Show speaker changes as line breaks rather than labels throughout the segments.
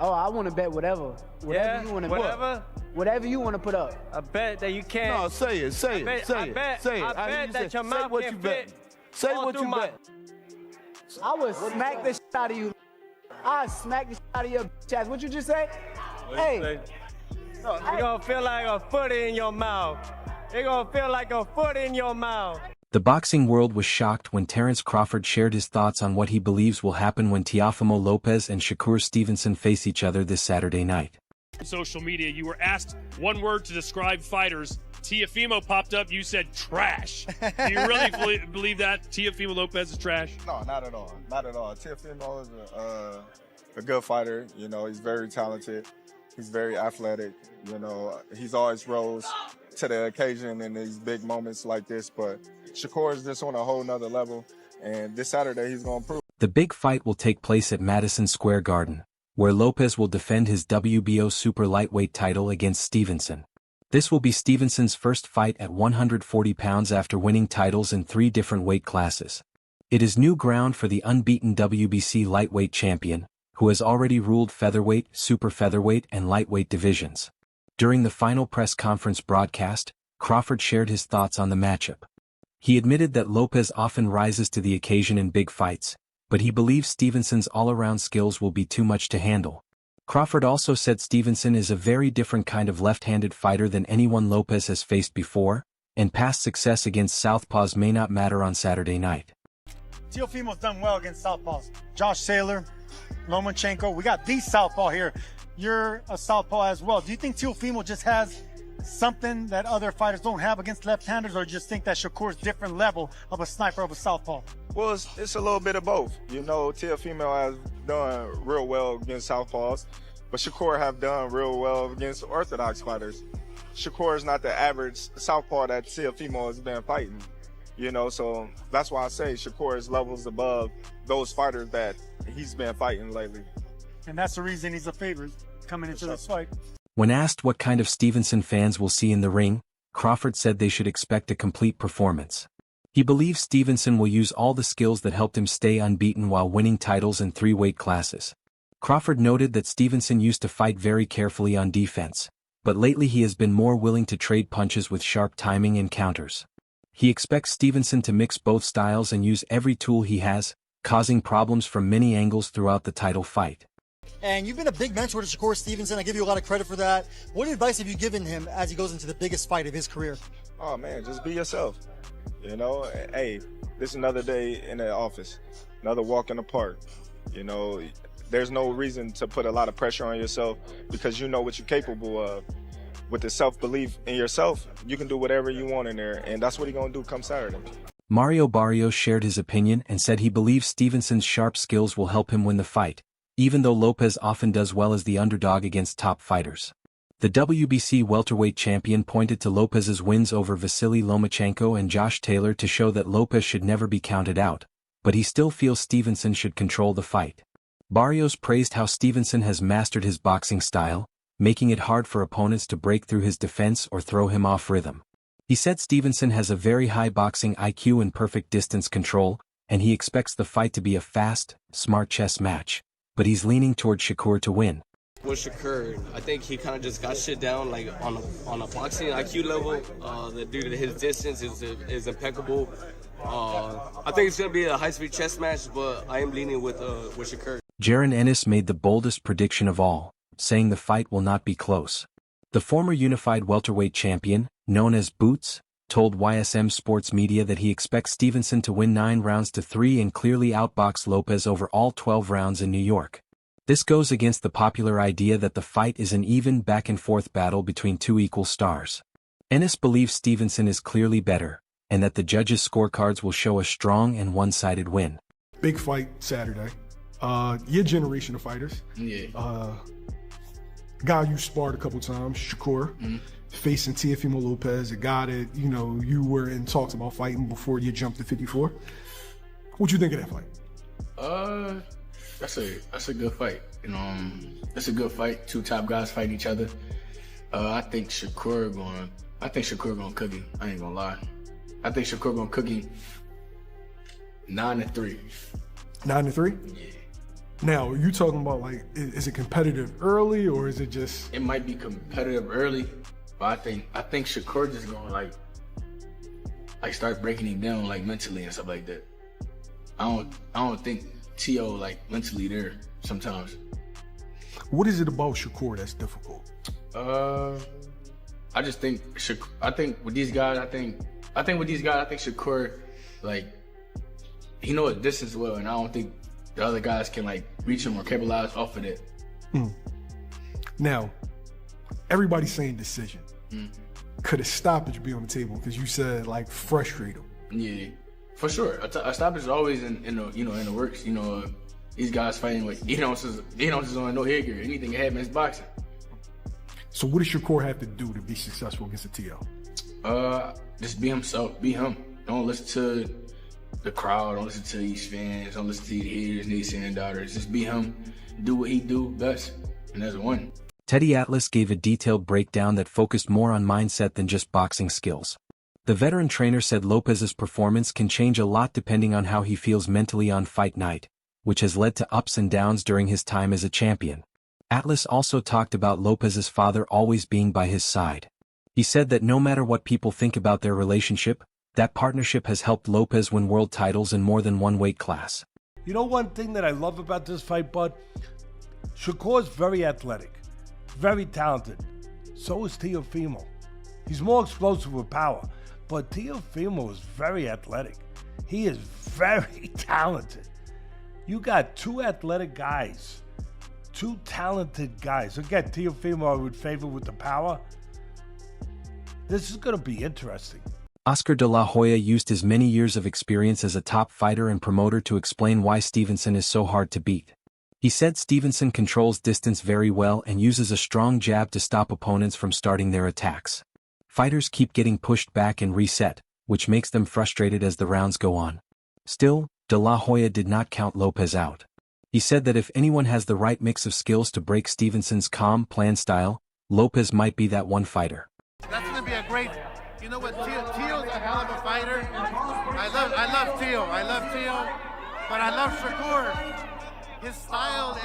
Oh, I want to bet whatever. Whatever you want to
whatever?
Whatever you want to put up.
I bet that you can't.
No, say it, say it, say it, say it.
I bet that your mouth
what
can
you bet.
fit
Say
all
what
through
you
my-
bet.
I would smack the shit out of you. I smack the shit out of your bitch ass. What you just say? Hey.
You're gonna feel like a foot in your mouth. You're gonna feel like a foot in your mouth.
The boxing world was shocked when Terence Crawford shared his thoughts on what he believes will happen when Teofimo Lopez and Shakur Stevenson face each other this Saturday night.
Social media, you were asked one word to describe fighters. Teofimo popped up, you said trash. Do you really believe that Teofimo Lopez is trash?
No, not at all. Not at all. Teofimo is a good fighter. You know, he's very talented. He's very athletic. You know, he's always rose to the occasion in these big moments like this. But Shakur is just on a whole nother level. And this Saturday, he's going to prove.
The big fight will take place at Madison Square Garden, where Lopez will defend his WBO super lightweight title against Stevenson. This will be Stevenson's first fight at 140 pounds after winning titles in 3 different weight classes. It is new ground for the unbeaten WBC lightweight champion, who has already ruled featherweight, super featherweight, and lightweight divisions. During the final press conference broadcast, Crawford shared his thoughts on the matchup. He admitted that Lopez often rises to the occasion in big fights, but he believes Stevenson's all-around skills will be too much to handle. Crawford also said Stevenson is a very different kind of left-handed fighter than anyone Lopez has faced before, and past success against southpaws may not matter on Saturday night.
Teofimo's done well against southpaws. Josh Taylor, Lomachenko, we got these southpaw here. You're a southpaw as well. Do you think Teofimo just has something that other fighters don't have against left-handers, or just think that Shakur's different level of a sniper of a southpaw?
Well, it's a little bit of both. You know, Teofimo has done real well against southpaws, but Shakur have done real well against orthodox fighters. Shakur is not the average southpaw that Teofimo has been fighting. You know, so that's why I say Shakur is levels above those fighters that he's been fighting lately.
And that's the reason he's a favorite coming into this fight.
When asked what kind of Stevenson fans will see in the ring, Crawford said they should expect a complete performance. He believes Stevenson will use all the skills that helped him stay unbeaten while winning titles in 3 weight classes. Crawford noted that Stevenson used to fight very carefully on defense, but lately he has been more willing to trade punches with sharp timing and counters. He expects Stevenson to mix both styles and use every tool he has, causing problems from many angles throughout the title fight.
And you've been a big mentor to Shakur Stevenson. I give you a lot of credit for that. What advice have you given him as he goes into the biggest fight of his career?
Oh man, just be yourself. You know, hey, this is another day in the office, another walk in the park. You know, there's no reason to put a lot of pressure on yourself because you know what you're capable of. With the self-belief in yourself, you can do whatever you want in there, and that's what he's going to do come Saturday.
Mario Barrios shared his opinion and said he believes Stevenson's sharp skills will help him win the fight, even though Lopez often does well as the underdog against top fighters. The WBC welterweight champion pointed to Lopez's wins over Vasily Lomachenko and Josh Taylor to show that Lopez should never be counted out, but he still feels Stevenson should control the fight. Barrios praised how Stevenson has mastered his boxing style, making it hard for opponents to break through his defense or throw him off rhythm. He said Stevenson has a very high boxing IQ and perfect distance control, and he expects the fight to be a fast, smart chess match, but he's leaning toward Shakur to win.
With Shakur, I think he kind of just got shit down like on a boxing IQ level. That due to his distance is impeccable. I think it's gonna be a high-speed chess match, but I am leaning with Shakur.
Jaron Ennis made the boldest prediction of all, saying the fight will not be close. The former unified welterweight champion, known as Boots, told YSM Sports Media that he expects Stevenson to win 9 rounds to 3 and clearly outbox Lopez over all 12 rounds in New York. This goes against the popular idea that the fight is an even back-and-forth battle between 2 equal stars. Ennis believes Stevenson is clearly better, and that the judges' scorecards will show a strong and one-sided win.
Big fight Saturday. Your generation of fighters.
Yeah.
Guy you sparred a couple times, Shakur, facing Teofimo Lopez, a guy that, you know, you were in talks about fighting before you jumped to 54. What'd you think of that fight?
That's a good fight. You know, it's a good fight. 2 top guys fighting each other. I think Shakur gonna cook him. I ain't gonna lie. I think Shakur gonna cook him 9-3.
9-3?
Yeah.
Now, are you talking about like, is it competitive early or is it just?
It might be competitive early, but I think Shakur just gonna like start breaking him down like mentally and stuff like that. I don't think Tio like mentally there sometimes.
What is it about Shakur that's difficult?
I just think with these guys, I think Shakur, like, he knows distance well, and I don't think the other guys can like reach him or capitalize off of it.
Now, everybody's saying decision. Could a stoppage be on the table? Because you said like frustrate him.
Yeah, for sure. A stoppage is always in the works. These guys fighting with is on no headgear. Anything can happen in boxing. So what does Shakur have to do to be successful against the TO? Just be himself. Be him. Don't listen to the crowd. Don't listen to these fans. Don't listen to these haters, these and daughters. Just be him. Do what he do best, and that's one.
Teddy Atlas gave a detailed breakdown that focused more on mindset than just boxing skills. The veteran trainer said Lopez's performance can change a lot depending on how he feels mentally on fight night, which has led to ups and downs during his time as a champion. Atlas also talked about Lopez's father always being by his side. He said that no matter what people think about their relationship, that partnership has helped Lopez win world titles in more than one weight class.
You know one thing that I love about this fight, Bud? Shakur's very athletic, very talented. So is Teofimo. He's more explosive with power, but Teofimo is very athletic. He is very talented. You got two athletic guys, two talented guys. Again, Teofimo I would favor with the power. This is going to be interesting.
Oscar de la Hoya used his many years of experience as a top fighter and promoter to explain why Stevenson is so hard to beat. He said Stevenson controls distance very well and uses a strong jab to stop opponents from starting their attacks. Fighters keep getting pushed back and reset, which makes them frustrated as the rounds go on. Still, de la Hoya did not count Lopez out. He said that if anyone has the right mix of skills to break Stevenson's calm, planned style, Lopez might be that one fighter.
That's going to be a great... You know what, Teo's a hell of a fighter. I love Teo, but I love Shakur. His style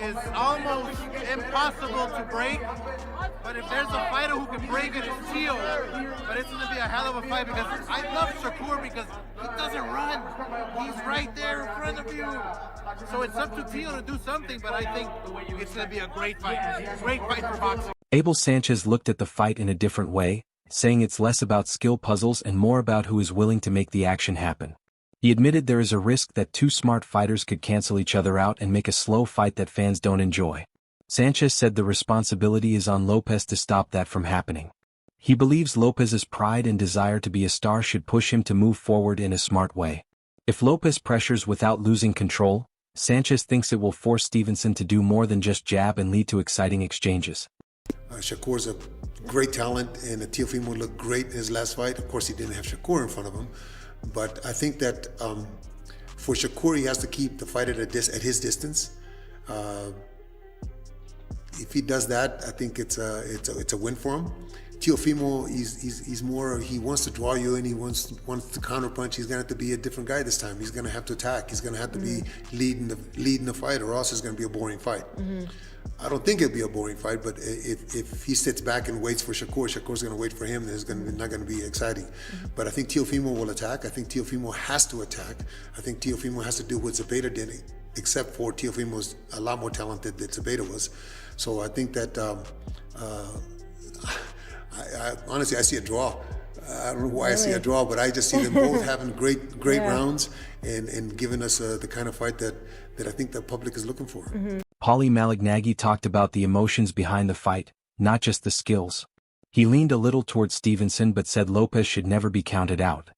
is almost impossible to break, but if there's a fighter who can break it, it's Teo. But it's going to be a hell of a fight because I love Shakur because he doesn't run. He's right there in front of you. So it's up to Teo to do something, but I think it's going to be a great fight. Great fight for boxing.
Abel Sanchez looked at the fight in a different way, saying it's less about skill puzzles and more about who is willing to make the action happen. He admitted there is a risk that two smart fighters could cancel each other out and make a slow fight that fans don't enjoy. Sanchez said the responsibility is on Lopez to stop that from happening. He believes Lopez's pride and desire to be a star should push him to move forward in a smart way. If Lopez pressures without losing control, Sanchez thinks it will force Stevenson to do more than just jab and lead to exciting exchanges.
Shakur's a great talent, and Teofimo looked great in his last fight. Of course, he didn't have Shakur in front of him, but I think that for Shakur, he has to keep the fight at his distance. If he does that, I think it's a win for him. Teofimo, he's more, he wants to draw you and he wants to counterpunch. He's gonna have to be a different guy this time. He's gonna have to attack. He's gonna have to be leading the fight, or else it's gonna be a boring fight. I don't think it'll be a boring fight, but if he sits back and waits for Shakur's gonna wait for him, then it's not gonna be exciting. But I think Teofimo will attack. I think Teofimo has to attack. I think Teofimo has to do what Zepeda did, except for Teofimo's a lot more talented than Zepeda was. So I think that, honestly, I see a draw. I don't know why I see a draw, but I just see them both having great rounds and giving us the kind of fight that I think the public is looking for.
Paulie Malignaggi talked about the emotions behind the fight, not just the skills. He leaned a little towards Stevenson but said Lopez should never be counted out.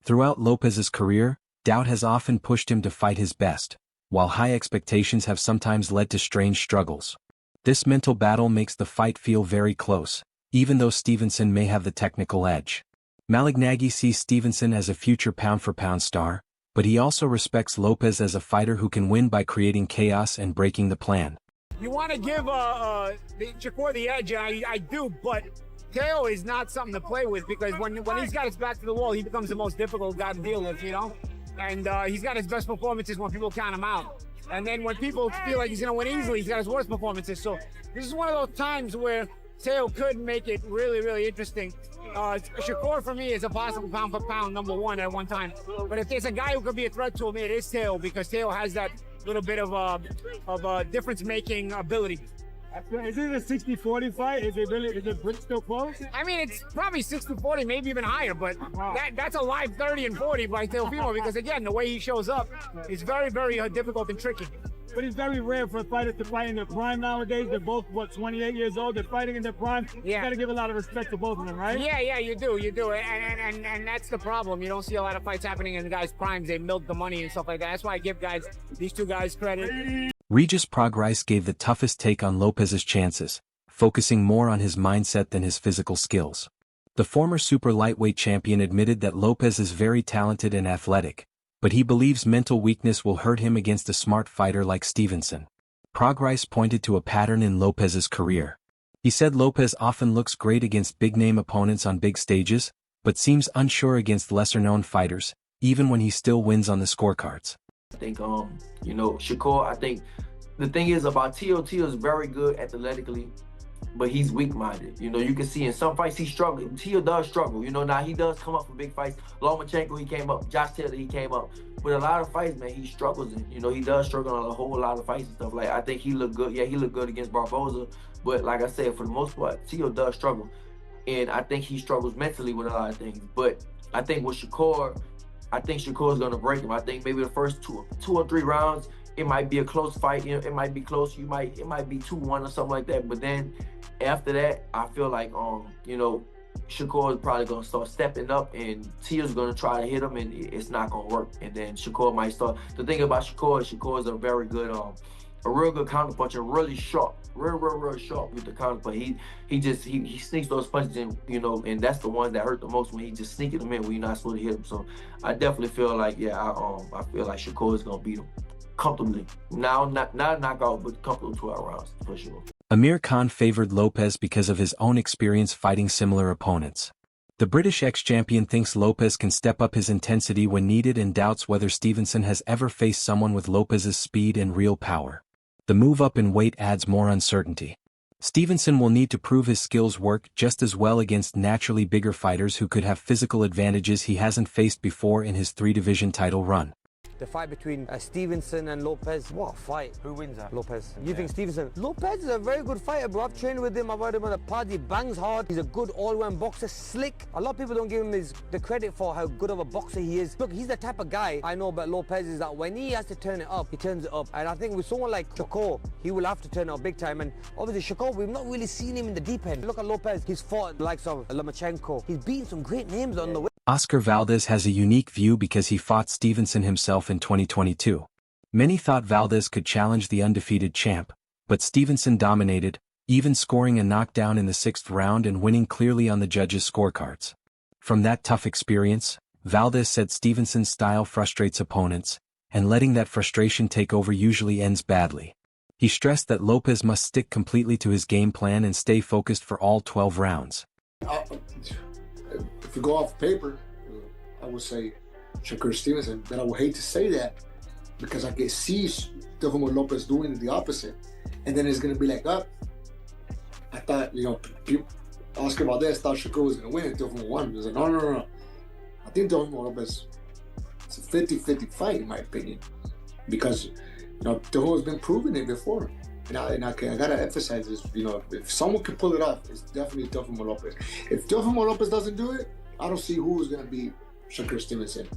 Throughout Lopez's career, doubt has often pushed him to fight his best, while high expectations have sometimes led to strange struggles. This mental battle makes the fight feel very close, even though Stevenson may have the technical edge. Malignaggi sees Stevenson as a future pound-for-pound star, but he also respects Lopez as a fighter who can win by creating chaos and breaking the plan.
You want to give Shakur the edge, I do, but Teo is not something to play with because when he's got his back to the wall, he becomes the most difficult guy to deal with, you know? And he's got his best performances when people count him out. And then when people feel like he's going to win easily, he's got his worst performances. So this is one of those times where Teo could make it really, really interesting. Shakur, for me, is a possible pound-for-pound #1 at one time. But if there's a guy who could be a threat to him, it is Teo, because Teo has that little bit of difference-making ability.
Is it a 60-40 fight? Is it still close?
I mean, it's probably 60-40, maybe even higher, but that's a live 30 and 40 by Teofimo, because again, the way he shows up is very, very difficult and tricky.
But it's very rare for fighters to fight in their prime nowadays. They're both, 28 years old. They're fighting in their prime.
Yeah.
You got to give a lot of respect to both of them, right?
Yeah, you do. And that's the problem. You don't see a lot of fights happening in the guys' primes. They milk the money and stuff like that. That's why I give these two guys credit.
Regis Prograis gave the toughest take on Lopez's chances, focusing more on his mindset than his physical skills. The former super lightweight champion admitted that Lopez is very talented and athletic, but he believes mental weakness will hurt him against a smart fighter like Stevenson. Prograis pointed to a pattern in Lopez's career. He said Lopez often looks great against big-name opponents on big stages, but seems unsure against lesser-known fighters, even when he still wins on the scorecards.
I think, Shakur, I think the thing is about Teo is very good athletically, but he's weak-minded. You can see in some fights he's struggling. Teo does struggle. Now he does come up for big fights. Lomachenko, he came up. Josh Taylor, he came up. But a lot of fights, man, he struggles in. He does struggle on a whole lot of fights and stuff. Like, I think he looked good. Yeah, he looked good against Barboza. But like I said, for the most part, Teo does struggle. And I think he struggles mentally with a lot of things. But I think with Shakur, I think Shakur's going to break him. I think maybe the first two or three rounds, it might be a close fight. It might be close. It might be 2-1 or something like that. But then after that, I feel like, Shakur is probably going to start stepping up, and Teo's going to try to hit him, and it's not going to work. And then Shakur might start. The thing about Shakur is a very good, a real good counterpuncher, really sharp, real sharp with the counterpunch. He sneaks those punches in, and that's the ones that hurt the most, when he just sneaking them in when you're not supposed to hit him. So I definitely feel like, I feel like Shakur is going to beat him comfortably. Not knockout, but comfortable 12 rounds for sure.
Amir Khan favored Lopez because of his own experience fighting similar opponents. The British ex-champion thinks Lopez can step up his intensity when needed and doubts whether Stevenson has ever faced someone with Lopez's speed and real power. The move up in weight adds more uncertainty. Stevenson will need to prove his skills work just as well against naturally bigger fighters who could have physical advantages he hasn't faced before in his 3-division title run.
The fight between Stevenson and Lopez, what a fight. Who wins that? Lopez. You think Stevenson? Lopez is a very good fighter, bro. I've trained with him, I've had him on the pod, he bangs hard. He's a good all-round boxer, slick. A lot of people don't give him the credit for how good of a boxer he is. Look, he's the type of guy I know about Lopez is that when he has to turn it up, he turns it up. And I think with someone like Shakur, he will have to turn it up big time. And obviously Shakur, we've not really seen him in the deep end. Look at Lopez, he's fought the likes of Lomachenko. He's beaten some great names on the way.
Oscar Valdez has a unique view because he fought Stevenson himself in 2022. Many thought Valdez could challenge the undefeated champ, but Stevenson dominated, even scoring a knockdown in the 6th round and winning clearly on the judges' scorecards. From that tough experience, Valdez said Stevenson's style frustrates opponents, and letting that frustration take over usually ends badly. He stressed that Lopez must stick completely to his game plan and stay focused for all 12 rounds.
If you go off paper, I would say Shakur Stevenson, but I would hate to say that because I can see Teofimo Lopez doing the opposite. And then it's going to be like, I thought, Oscar Valdez thought Shakur was going to win and Teofimo won. He was like, no. I think Teofimo Lopez, it's a 50-50 fight, in my opinion, because, Teofimo's been proving it before. And I gotta emphasize this, if someone can pull it off, it's definitely Teofimo Lopez. If Teofimo Lopez doesn't do it, I don't see who is gonna beat Shakur Stevenson.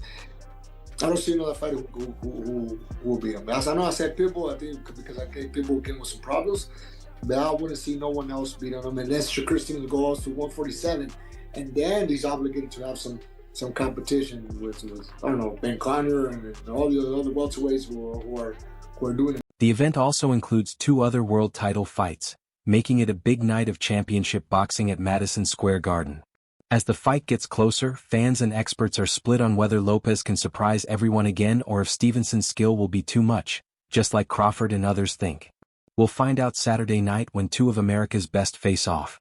I don't see another fighter who will beat him. I know I said Pitbull, I think because Pitbull came with some problems, but I wouldn't see no one else beating him unless Shakur Stevenson goes to 147, and then he's obligated to have some competition with I don't know, Ben Conner and all the other welterweights who are doing it.
The event also includes 2 other world title fights, making it a big night of championship boxing at Madison Square Garden. As the fight gets closer, fans and experts are split on whether Lopez can surprise everyone again or if Stevenson's skill will be too much, just like Crawford and others think. We'll find out Saturday night when 2 of America's best face off.